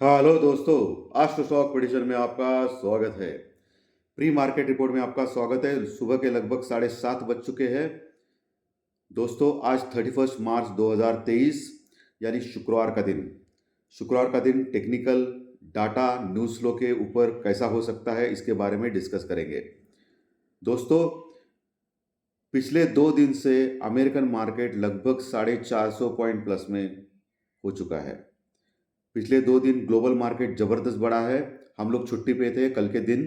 हाँ, हेलो दोस्तों। आज स्टॉक प्रेडिक्शन में आपका स्वागत है। प्री मार्केट रिपोर्ट में आपका स्वागत है। सुबह के लगभग 7:30 बज चुके हैं। दोस्तों, आज 31 मार्च 2023 यानी शुक्रवार का दिन। शुक्रवार का दिन टेक्निकल डाटा न्यूज़ फ्लो के ऊपर कैसा हो सकता है, इसके बारे में डिस्कस करेंगे। दोस्तों, पिछले 2 दिन से अमेरिकन मार्केट लगभग 450 पॉइंट प्लस में हो चुका है। पिछले 2 दिन ग्लोबल मार्केट ज़बरदस्त बढ़ा है। हम लोग छुट्टी पे थे कल के दिन।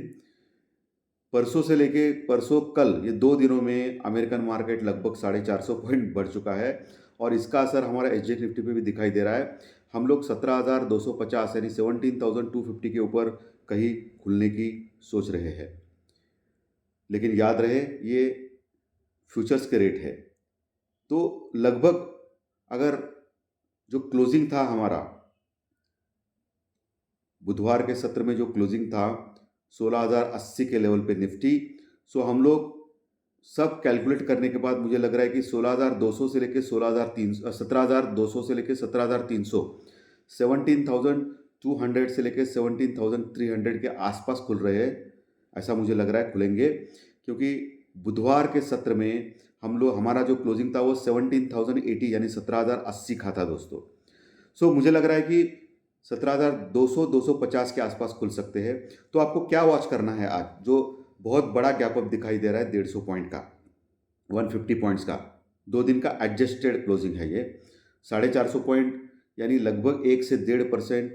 परसों से लेके परसों कल, ये 2 दिनों में अमेरिकन मार्केट लगभग 450 पॉइंट बढ़ चुका है और इसका असर हमारा एसजीएक्स निफ्टी पे भी दिखाई दे रहा है। हम लोग 17,250 यानी 17,250 के ऊपर कहीं खुलने की सोच रहे हैं। लेकिन याद रहे, ये फ्यूचर्स के रेट है। तो लगभग अगर जो क्लोजिंग था हमारा बुधवार के सत्र में, जो क्लोजिंग था 16,080 के लेवल पे निफ्टी, सो हम लोग सब कैलकुलेट करने के बाद मुझे लग रहा है कि 16,200 से लेके 16,300, 17,200 से लेके 17,300, 17,200 से लेके 17,300 के आसपास खुल रहे हैं। ऐसा मुझे लग रहा है खुलेंगे, क्योंकि बुधवार के सत्र में हमारा जो क्लोजिंग था वो 17,080 यानी 17,080 का था दोस्तों। सो मुझे लग रहा है कि 17,200 250 के आसपास खुल सकते हैं। तो आपको क्या वॉच करना है आज, जो बहुत बड़ा गैप अप दिखाई दे रहा है 150 पॉइंट का, 150 पॉइंट्स का। 2 दिन का एडजस्टेड क्लोजिंग है ये। 450 पॉइंट यानी लगभग 1 से 1.5%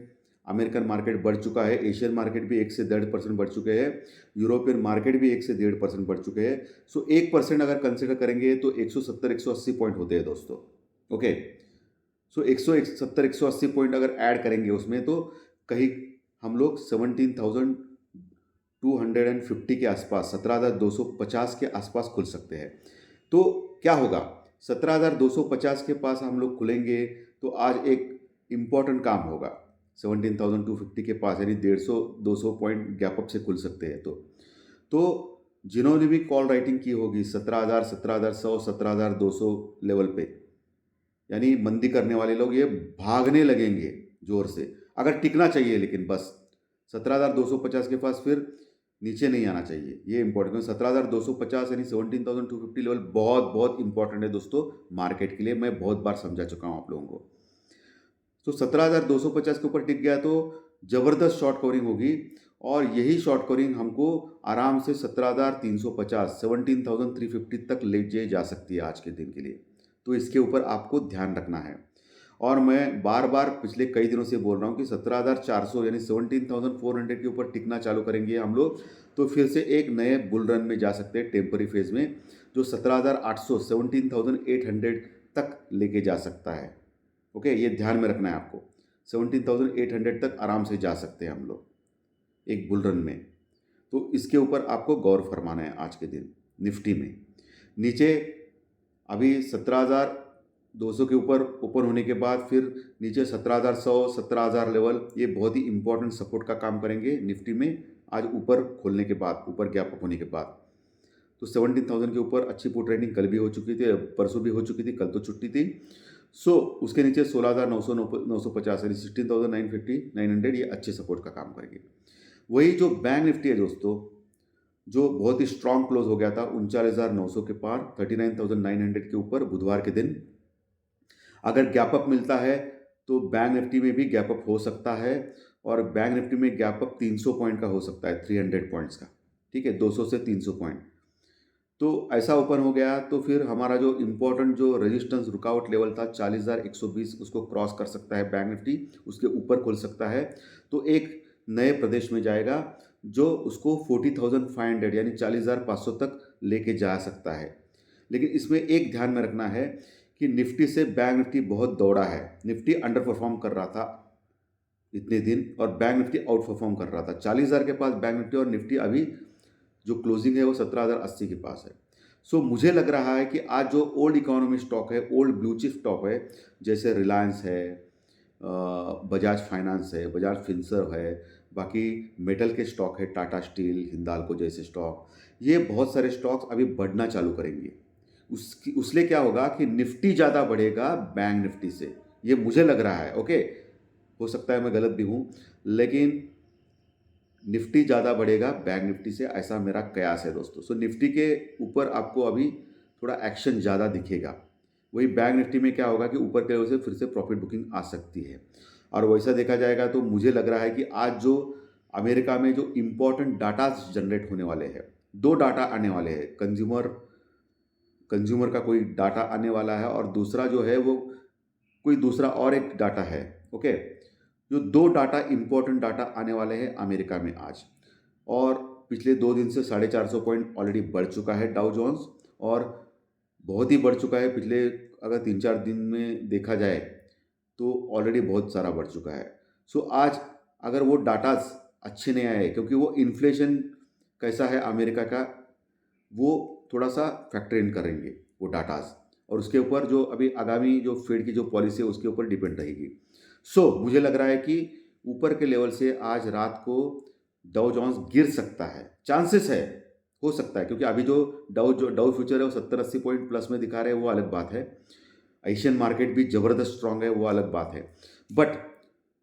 अमेरिकन मार्केट बढ़ चुका है। एशियन मार्केट भी 1 से 1.5% बढ़ चुके हैं। यूरोपियन मार्केट भी 1 से 1.5% बढ़ चुके हैं। सो 1% अगर कंसिडर करेंगे तो 170 180 पॉइंट होते हैं दोस्तों। ओके, सो 170 180 पॉइंट अगर ऐड करेंगे उसमें, तो कहीं हम लोग 17,250 के आसपास, 17,250 के आसपास खुल सकते हैं। तो क्या होगा, 17,250 के पास हम लोग खुलेंगे तो आज एक इम्पॉर्टेंट काम होगा। 17,250 के पास यानी 150 200 पॉइंट गैप अप से खुल सकते हैं। तो जिन्होंने भी कॉल राइटिंग की होगी 17,000 17,100 17,200 लेवल पे, यानी मंदी करने वाले लोग ये भागने लगेंगे जोर से। अगर टिकना चाहिए, लेकिन बस 17,250 के पास फिर नीचे नहीं आना चाहिए, ये इंपॉर्टेंट। क्योंकि 17,250 यानी 17,250 लेवल बहुत बहुत इंपॉर्टेंट है दोस्तों मार्केट के लिए। मैं बहुत बार समझा चुका हूँ आप लोगों को। तो 17,250 के ऊपर टिक गया तो ज़बरदस्त शॉर्ट कवरिंग होगी, और यही शॉर्ट कवरिंग हमको आराम से 17,350 17,350 तक ले जा सकती है आज के दिन के लिए। तो इसके ऊपर आपको ध्यान रखना है। और मैं बार बार पिछले कई दिनों से बोल रहा हूँ कि 17,400 यानी 17,400 के ऊपर टिकना चालू करेंगे हम लोग, तो फिर से एक नए बुल रन में जा सकते हैं टेम्परी फेज में, जो 17,800 17,800 तक लेके जा सकता है। ओके, ये ध्यान में रखना है आपको। 17,800 तक आराम से जा सकते हैं हम लोग एक बुल रन में। तो इसके ऊपर आपको गौर फरमाना है आज के दिन। निफ्टी में नीचे अभी 17,200 के ऊपर ओपन होने के बाद फिर नीचे 17,100 17,000 लेवल, ये बहुत ही इंपॉर्टेंट सपोर्ट का काम करेंगे निफ्टी में आज ऊपर खोलने के बाद, ऊपर गैप अप होने के बाद। तो 17,000 के ऊपर अच्छी पुट ट्रेडिंग कल भी हो चुकी थी, परसों भी हो चुकी थी, कल तो छुट्टी थी। सो उसके नीचे 16,900 950 यानी 16,950 900, ये अच्छे सपोर्ट का काम करेंगे। वही जो बैंक निफ्टी है दोस्तों, जो बहुत ही स्ट्रांग क्लोज हो गया था 39,900 के पार, 39,900 के ऊपर बुधवार के दिन। अगर गैप अप मिलता है तो बैंक निफ्टी में भी गैप अप हो सकता है, और बैंक निफ्टी में गैप अप 300 पॉइंट का हो सकता है, 300 पॉइंट्स का। ठीक है, 200 से 300 पॉइंट। तो ऐसा ओपन हो गया तो फिर हमारा जो इम्पोर्टेंट जो रेजिस्टेंस रुकावट लेवल था 40,120, उसको क्रॉस कर सकता है बैंक निफ्टी, उसके ऊपर खुल सकता है। तो एक नए प्रदेश में जाएगा जो उसको 40,500 यानी 40,500 तक लेके जा सकता है। लेकिन इसमें एक ध्यान में रखना है कि निफ्टी से बैंक निफ्टी बहुत दौड़ा है। निफ्टी अंडर परफॉर्म कर रहा था इतने दिन, और बैंक निफ्टी आउट परफॉर्म कर रहा था। 40,000 के पास बैंक निफ्टी, और निफ्टी अभी जो क्लोजिंग है वो 17,080 के पास है। सो मुझे लग रहा है कि आज जो ओल्ड इकोनॉमी स्टॉक है, ओल्ड ब्लू चिप स्टॉक है, जैसे रिलायंस है, बजाज फाइनेंस है, बजाज फिनसर्व है, बाकी मेटल के स्टॉक है, टाटा स्टील, हिंदाल्को जैसे स्टॉक, ये बहुत सारे स्टॉक्स अभी बढ़ना चालू करेंगे। उसलिए क्या होगा कि निफ्टी ज़्यादा बढ़ेगा बैंक निफ्टी से, ये मुझे लग रहा है। ओके, हो सकता है मैं गलत भी हूँ, लेकिन निफ्टी ज़्यादा बढ़ेगा बैंक निफ्टी से, ऐसा मेरा कयास है दोस्तों। सो निफ्टी के ऊपर आपको अभी थोड़ा एक्शन ज़्यादा दिखेगा। वही बैंक निफ्टी में क्या होगा कि ऊपर के लेवल से फिर से प्रॉफिट बुकिंग आ सकती है। और वैसा देखा जाएगा तो मुझे लग रहा है कि आज जो अमेरिका में जो इम्पोर्टेंट डाटा जनरेट होने वाले हैं, दो डाटा आने वाले हैं, कंज्यूमर का कोई डाटा आने वाला है, और दूसरा जो है वो कोई दूसरा और एक डाटा है। ओके, जो दो डाटा इम्पोर्टेंट डाटा आने वाले हैं अमेरिका में आज। और पिछले 2 दिन से 450 पॉइंट ऑलरेडी बढ़ चुका है डाउ जोन्स, और बहुत ही बढ़ चुका है। पिछले अगर 3-4 दिन में देखा जाए तो ऑलरेडी बहुत सारा बढ़ चुका है। सो आज अगर वो डाटाज अच्छे नहीं आए, क्योंकि वो इन्फ्लेशन कैसा है अमेरिका का, वो थोड़ा सा फैक्टर इन करेंगे वो डाटाज, और उसके ऊपर जो अभी आगामी जो फेड की जो पॉलिसी है उसके ऊपर डिपेंड रहेगी। सो मुझे लग रहा है कि ऊपर के लेवल से आज रात को डाउ जोन्स गिर सकता है, चांसेस है, हो सकता है, क्योंकि अभी जो डाउ फ्यूचर है वो 70-80 पॉइंट प्लस में दिखा रहे हैं, वो अलग बात है। एशियन मार्केट भी ज़बरदस्त स्ट्रांग है, वो अलग बात है। बट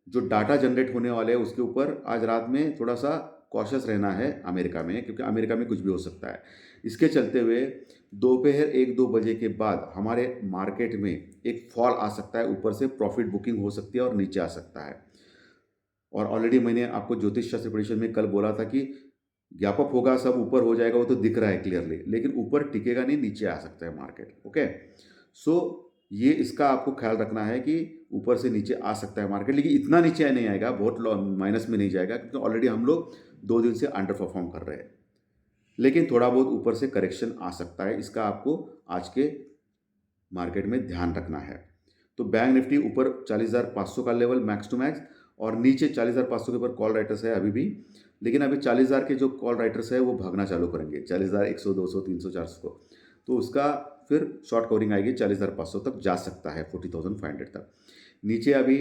जो डाटा जनरेट होने वाले हैं उसके ऊपर आज रात में थोड़ा सा कॉशियस रहना है अमेरिका में, क्योंकि अमेरिका में कुछ भी हो सकता है। इसके चलते हुए दोपहर 1-2 बजे के बाद हमारे मार्केट में एक फॉल आ सकता है, ऊपर से प्रॉफिट बुकिंग हो सकती है और नीचे आ सकता है। और ऑलरेडी मैंने आपको ज्योतिष शास्त्र प्रेडिक्शन में कल बोला था कि गैप अप होगा, सब ऊपर हो जाएगा, वो तो दिख रहा है क्लियरली, लेकिन ऊपर टिकेगा नहीं, नीचे आ सकता है मार्केट। ओके, सो ये इसका आपको ख्याल रखना है कि ऊपर से नीचे आ सकता है मार्केट, लेकिन इतना नीचे नहीं आएगा, बहुत माइनस में नहीं जाएगा, क्योंकि ऑलरेडी हम लोग 2 दिन से अंडर परफॉर्म कर रहे हैं। लेकिन थोड़ा बहुत ऊपर से करेक्शन आ सकता है, इसका आपको आज के मार्केट में ध्यान रखना है। तो बैंक निफ्टी ऊपर 40,500 का लेवल मैक्स टू मैक्स, और नीचे 40,500 के ऊपर कॉल राइटर्स है अभी भी, लेकिन अभी 40,000 के जो कॉल राइटर्स है वो भागना चालू करेंगे, 40,100, 200, 300, 400 को, तो उसका फिर शॉर्ट कवरिंग आएगी, 40,500 तक जा सकता है, 40,500 तक। नीचे अभी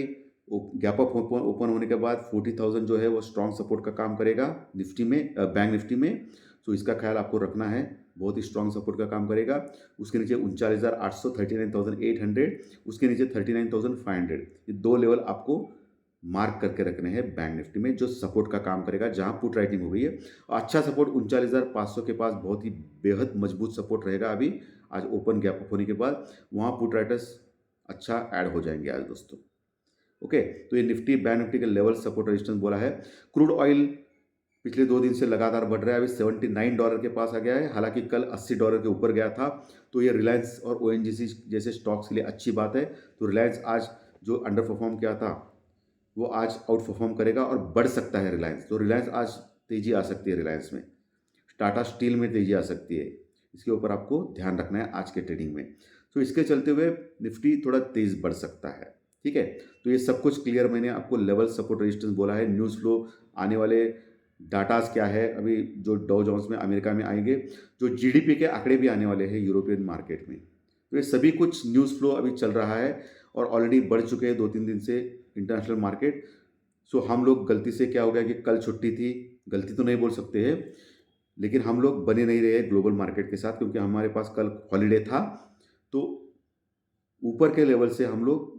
गैप अप ओपन होने के बाद 40,000 जो है वो स्ट्रॉन्ग सपोर्ट का काम करेगा निफ्टी में, बैंक निफ्टी में। तो इसका ख्याल आपको रखना है, बहुत ही स्ट्रॉन्ग सपोर्ट का काम करेगा। उसके नीचे 39,800, 39,800, उसके नीचे 39,500, ये दो लेवल आपको मार्क करके रखने हैं बैंक निफ्टी में, जो सपोर्ट का काम करेगा, जहां पुट राइटिंग हो गई है। अच्छा सपोर्ट 39,500 के पास बहुत ही बेहद मजबूत सपोर्ट रहेगा अभी, आज ओपन गैप अप होने के बाद वहां पुट राइटर्स अच्छा ऐड हो जाएंगे आज दोस्तों। ओके, तो ये निफ्टी बैंक निफ्टी के लेवल सपोर्ट रेजिस्टेंस बोला है। क्रूड ऑयल पिछले 2 दिन से लगातार बढ़ रहा है, अभी $79 के पास आ गया है, हालांकि कल $80 के ऊपर गया था। तो ये रिलायंस और ओएनजीसी जैसे स्टॉक्स के लिए अच्छी बात है। तो रिलायंस आज जो अंडर परफॉर्म किया था वो आज आउट परफॉर्म करेगा और बढ़ सकता है रिलायंस। तो रिलायंस आज तेजी आ सकती है, रिलायंस में, टाटा स्टील में तेजी आ सकती है, इसके ऊपर आपको ध्यान रखना है आज के ट्रेडिंग में। तो इसके चलते हुए निफ्टी थोड़ा तेज बढ़ सकता है। ठीक है, तो ये सब कुछ क्लियर मैंने आपको लेवल सपोर्ट रेजिस्टेंस बोला है। न्यूज़ फ्लो आने वाले डाटाज क्या है, अभी जो डाउ जोन्स में अमेरिका में आएंगे, जो जीडीपी के आंकड़े भी आने वाले हैं यूरोपियन मार्केट में। तो ये सभी कुछ न्यूज़ फ्लो अभी चल रहा है और ऑलरेडी बढ़ चुके हैं 2-3 दिन से इंटरनेशनल मार्केट। सो हम लोग गलती से क्या हो गया कि कल छुट्टी थी, गलती तो नहीं बोल सकते हैं, लेकिन हम लोग बने नहीं रहे ग्लोबल मार्केट के साथ, क्योंकि हमारे पास कल हॉलीडे था। तो ऊपर के लेवल से हम लोग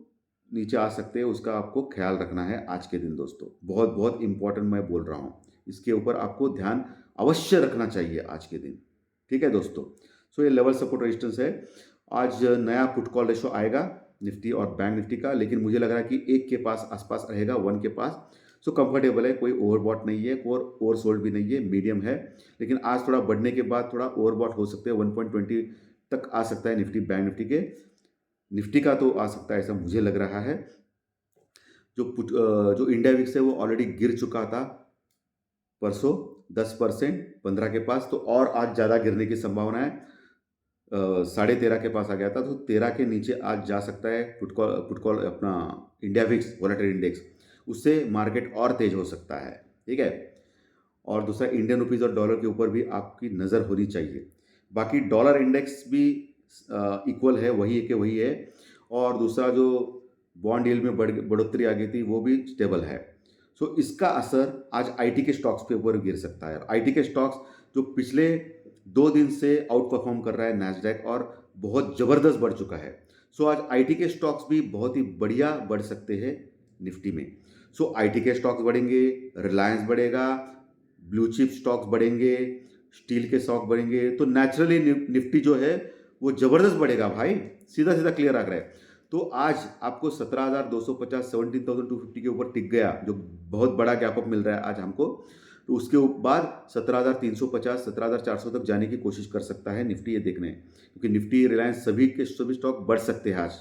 नीचे आ सकते हैं, उसका आपको ख्याल रखना है आज के दिन दोस्तों। बहुत बहुत इंपॉर्टेंट मैं बोल रहा हूँ, इसके ऊपर आपको ध्यान अवश्य रखना चाहिए आज के दिन। ठीक है दोस्तों, सो ये लेवल सपोर्ट रेजिस्टेंस है। आज नया पुट कॉल रेशो आएगा निफ्टी और बैंक निफ्टी का, लेकिन मुझे लग रहा है कि 1 के पास आसपास रहेगा, 1 के पास। सो कंफर्टेबल है, कोई ओवरबॉट नहीं है और ओवरसोल्ड भी नहीं है, मीडियम है। लेकिन आज थोड़ा बढ़ने के बाद थोड़ा ओवरबॉट हो सकते हैं, 1.20 तक आ सकता है निफ्टी बैंक निफ्टी के। निफ्टी का तो आ सकता है ऐसा मुझे लग रहा है। जो इंडिया विक्स है वो ऑलरेडी गिर चुका था परसों 10%, 15 के पास, तो और आज ज़्यादा गिरने की संभावना है। 13.5 के पास आ गया था, तो 13 के नीचे आज जा सकता है पुटकॉल अपना इंडिया विक्स वॉलेटाइल इंडेक्स, उससे मार्केट और तेज हो सकता है। ठीक है, और दूसरा इंडियन रुपीज़ और डॉलर के ऊपर भी आपकी नज़र होनी चाहिए। बाकी डॉलर इंडेक्स भी इक्वल है, वही है कि वही है, और दूसरा जो बॉन्ड यील्ड में बढ़ोतरी आ गई थी वो भी स्टेबल है। सो इसका असर आज आईटी के स्टॉक्स पे ऊपर गिर सकता है। आईटी के स्टॉक्स जो पिछले 2 दिन से आउट परफॉर्म कर रहा है नैस्डैक, और बहुत ज़बरदस्त बढ़ चुका है। सो आज आईटी के स्टॉक्स भी बहुत ही बढ़िया बढ़ सकते हैं निफ्टी में। सो आईटी के स्टॉक्स बढ़ेंगे, रिलायंस बढ़ेगा, ब्लू चिप स्टॉक्स बढ़ेंगे, स्टील के स्टॉक बढ़ेंगे, तो नेचुरली निफ्टी जो है वो जबरदस्त बढ़ेगा भाई, सीधा सीधा क्लियर आ रहा है। तो आज आपको 17,250 17,250 के ऊपर टिक गया, जो बहुत बड़ा गैप अप मिल रहा है आज हमको। तो उसके बाद 17,350 17,400 तक जाने की कोशिश कर सकता है निफ्टी, ये देखने, क्योंकि निफ्टी रिलायंस सभी के सभी स्टॉक बढ़ सकते हैं आज,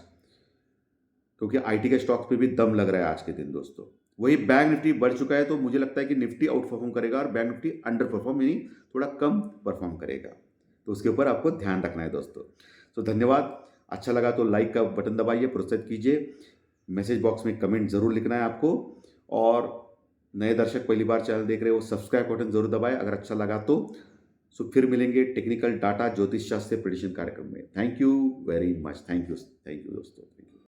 क्योंकि आईटी के स्टॉक्स पे भी दम लग रहा है आज के दिन दोस्तों। वही बैंक निफ्टी बढ़ चुका है, तो मुझे लगता है कि निफ्टी आउट परफॉर्म करेगा और बैंक निफ्टी अंडर परफॉर्म यानी थोड़ा कम परफॉर्म करेगा। तो उसके ऊपर आपको ध्यान रखना है दोस्तों। तो धन्यवाद, अच्छा लगा तो लाइक का बटन दबाइए, प्रोत्साहित कीजिए, मैसेज बॉक्स में कमेंट जरूर लिखना है आपको, और नए दर्शक पहली बार चैनल देख रहे हो सब्सक्राइब बटन जरूर दबाएं अगर अच्छा लगा तो। सो फिर मिलेंगे टेक्निकल डाटा ज्योतिष शास्त्र प्रेडिक्शन कार्यक्रम में। Thank you very much, thank you दोस्तों, थैंक यू।